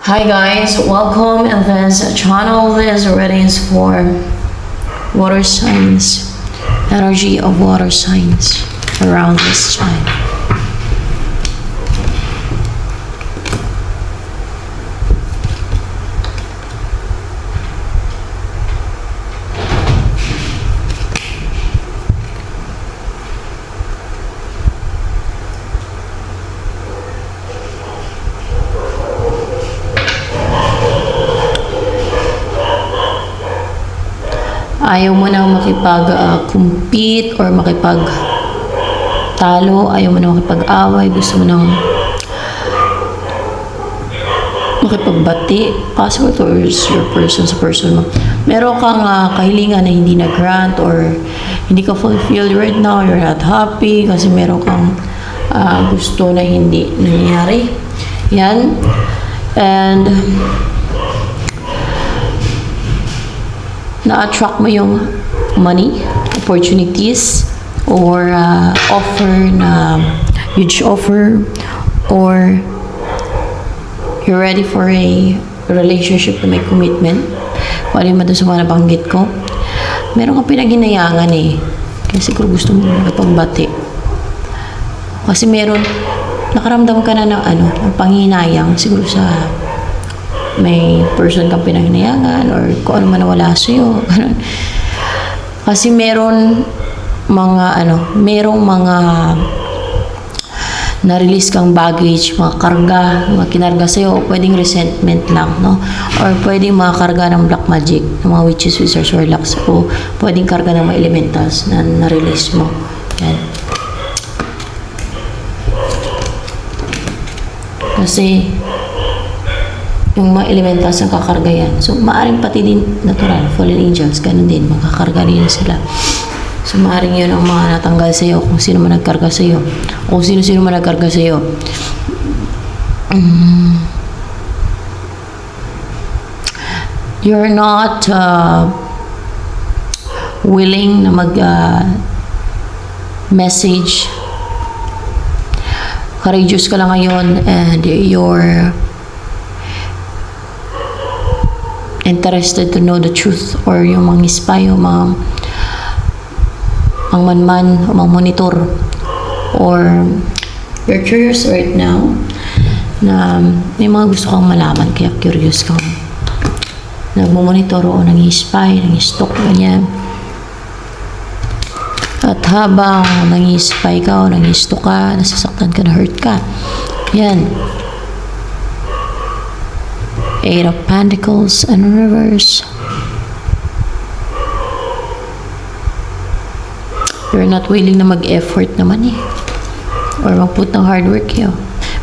Hi guys, welcome in this channel. This readings for water signs, energy of water signs around this time. Ayaw mo nang makipag-compete or makipag-talo, ayaw mo nang makipag-away, gusto mo nang makipagbati, possible to your person sa person mo. Meron kang kahilingan na hindi na-grant or hindi ka fulfilled right now, you're not happy kasi meron kang gusto na hindi nangyari. Yan. And na-attract mo yung money, opportunities, or offer na huge offer, or you're ready for a relationship na may commitment. Kung alin man doon sa mga nabanggit ko. Meron kang pinaghinayangan eh. Kaya siguro gusto mo nakapagbati. Kasi meron, nakaramdam ka na ng panghinayang siguro sa may person kang pinahinayangan or kung ano man nawala sa'yo. Ganun. Kasi merong mga na-release kang baggage, mga karga, mga kinarga sa'yo, pwedeng resentment lang, no? Or pwedeng mga karga ng black magic, ng mga witches, wizards, warlocks, o pwedeng karga ng mga elementals na na-release mo. Yan. Kasi yung mga elementals ang kakarga yan. So, maaring pati din natural, fallen angels, ganun din, makakarga rin sila. So, maaring yun ang mga natanggal sa'yo, kung sino man nagkarga sa'yo, o kung sino-sino man nagkarga sa'yo. You're not willing na message. Courageous ka lang ngayon and you're interested to know the truth or yung mga spy o mga manman o mga monitor, or you're curious right now na may mga gusto kang malaman kaya curious kang nagmumonitor o nang-spy, nang-stalk ganyan. At habang nang-spy ka o nang-stalk ka, nasasaktan ka, na-hurt ka, yan, Eight of Pentacles and reverse. You're not willing na mag-effort naman eh. Or mag-put ng hard work yun.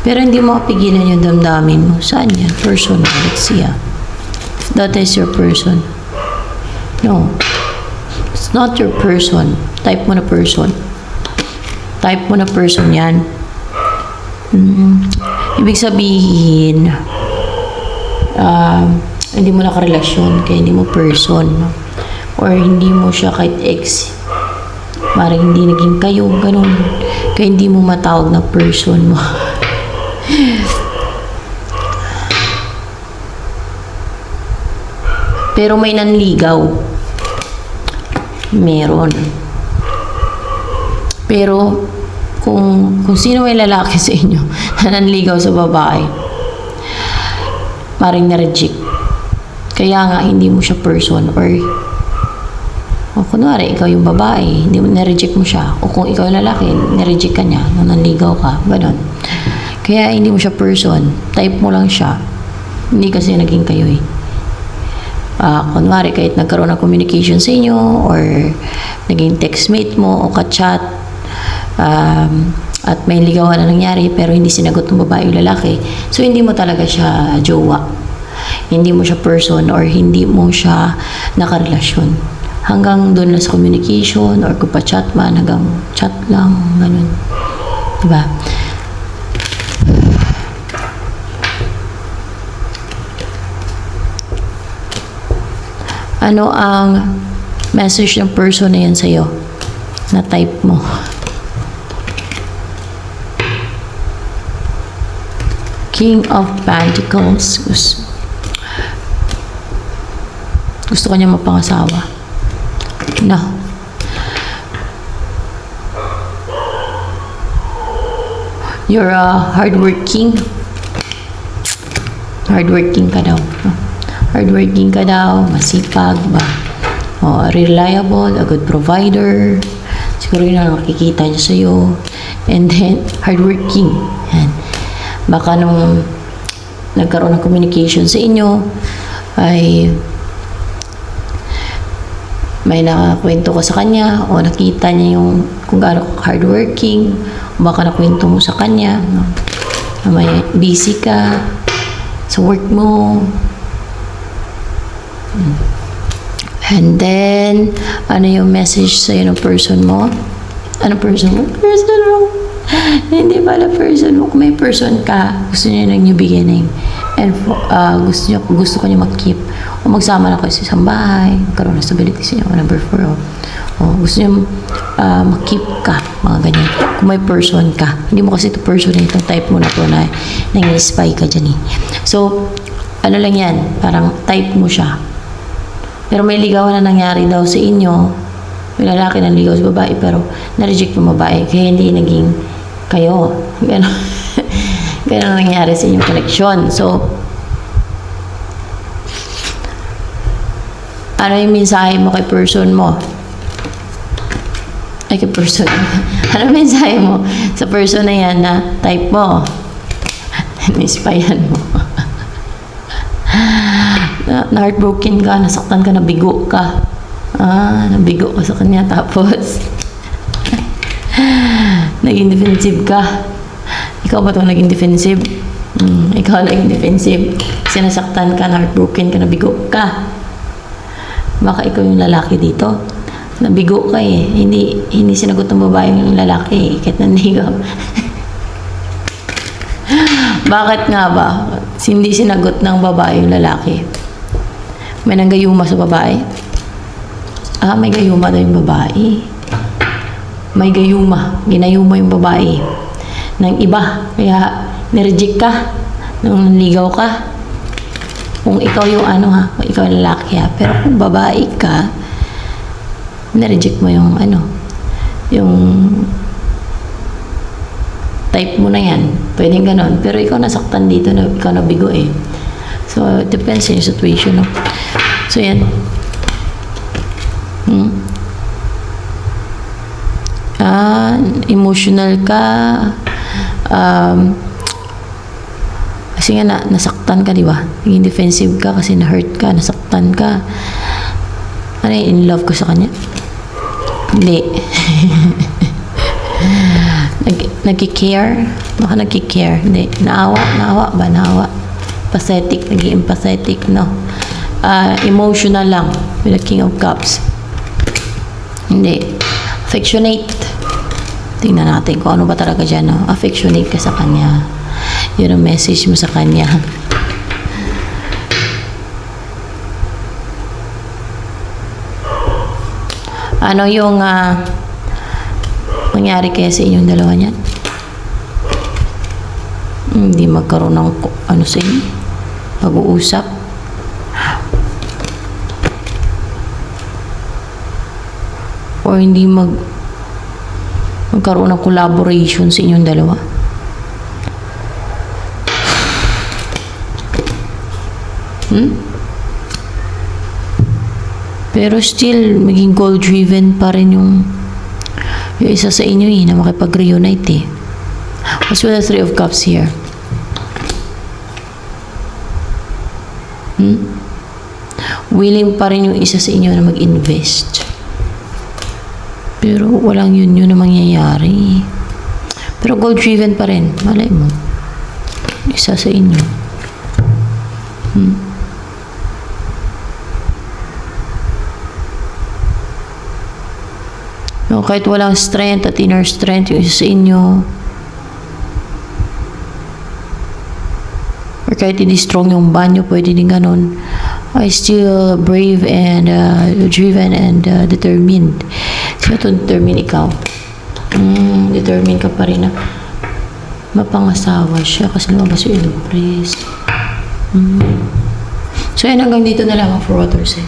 Pero hindi mo kapigilan yung damdamin mo. Saan yan? Person. Let's see ah. If that is your person. No. It's not your person. Type mo na person. Type mo na person yan. Ibig sabihin, hindi mo nakarelasyon, kaya hindi mo person, no? Or hindi mo siya kahit ex, maring hindi naging kayo, ganun, kaya hindi mo matawag na person mo. Pero may nanligaw, meron, pero kung sino may lalaki sa inyo na nanligaw sa babae, maring na-reject. Kaya nga, hindi mo siya person, or kunwari, ikaw yung babae, hindi mo na-reject mo siya. O kung ikaw yung lalaki, na-reject ka niya, nung nanligaw ka, gano'n. Kaya hindi mo siya person, type mo lang siya. Hindi kasi naging kayo eh. Kunwari, kahit nagkaroon ng communication sa inyo, or naging textmate mo, o ka-chat, at may ligawan na nangyari pero hindi sinagot ng babae o lalaki, so hindi mo talaga siya jowa, hindi mo siya person, or hindi mo siya nakarelasyon. Hanggang doon lang sa communication, or kung pa-chat man, hanggang chat lang, ganun, diba? Ano ang message ng person na yan sa'yo na type mo? King of Pentacles. Gusto ko niya mapangasawa. No. You're hardworking. Hardworking ka daw. Hardworking ka daw. Masipag ba? Reliable. A good provider. Siguro yun ang nakikita niya sa'yo. And then, hardworking. Yan. Baka nung nagkaroon ng communication sa inyo, ay may nakakwento ka sa kanya o nakita niya yung kung gaano ka hardworking, o baka nakwento mo sa kanya, no? May busy ka sa work mo. And then, ano yung message sa'yo ng person mo? Ano person mo? Person mo. Hindi pala person mo. Kung may person ka, gusto niya ng new beginning. And gusto ko niya mag-keep. O magsama na kayo sa isang bahay. Magkaroon ng stability sa inyo. Number 4. Gusto niya mag-keep ka. Mga ganyan. Kung may person ka. Hindi mo kasi ito person na itong type mo na to na nang-spy ka dyan eh. So, ano lang yan. Parang type mo siya. Pero may ligawan na nangyari daw sa inyo. May lalaki na ligaw sa babae pero na-reject yung babae. Kaya hindi naging kayo. Ganon. Ganon nangyari sa inyong connection. So, ano yung mensahe mo kay person mo? Ay, kay person. Ano yung mensahe mo sa person na yan na type mo? Ni-spyan mo. Na-heartbroken ka, nasaktan ka, nabigo ka. Nabigo ka sa kanya. Tapos, naging defensive ka. Ikaw ba itong naging defensive? Ikaw naging defensive. Sinasaktan ka, na-heartbroken ka, nabigo ka. Baka ikaw yung lalaki dito. Nabigo ka eh. Hindi sinagot ng babae yung lalaki eh. Kahit nandigaw. Bakit nga ba? Hindi sinagot ng babae yung lalaki. May nanggayuma sa babae? May gayuma daw yung babae. May gayuma. Ginayuma yung babae ng iba. Kaya nireject ka nung nanligaw ka. Kung ikaw yung kung ikaw yung lalaki Pero kung babae ka, nireject mo yung yung type mo na yan. Pwedeng ganon. Pero ikaw nasaktan dito na ikaw nabigo eh. So, it depends sa yung situation. No? So, yan. Emotional ka. Kasi nga nasaktan ka, di ba? Naging defensive ka kasi na-hurt ka, nasaktan ka. Ano yun? In love ka sa kanya? Hindi. Nag-care? Baka nag-care. Hindi. Naawa ba? Naawa. Pathetic. Naging empathetic, no? Emotional lang with the King of Cups. Hindi. Affectionate. Tingnan natin kung ano ba talaga dyan, no? Affectionate ka sa kanya. Yun ang message mo sa kanya. Ano yung mangyari kaya sa inyong dalawa niyan? Hindi magkaroon ng sa inyo? Pag-uusap? O hindi magkaroon ng collaboration sa inyong dalawa? Pero still, maging goal-driven pa rin yung isa sa inyo na makipag-reunite eh. What's with the 3 of Cups here? Willing pa rin yung isa sa inyo na mag-invest. Pero walang yun na mangyayari. Pero goal-driven pa rin. Malay mo. Isa sa inyo. No, kahit walang strength at inner strength yung isa sa inyo, or kahit hindi strong yung banyo, pwede din ganun, I still brave and driven and determined. Sino ito determined? Ikaw? Determined ka pa rin mapangasawa siya kasi lumabas yung ilong, please. So, yan hanggang dito na lang for what we're saying.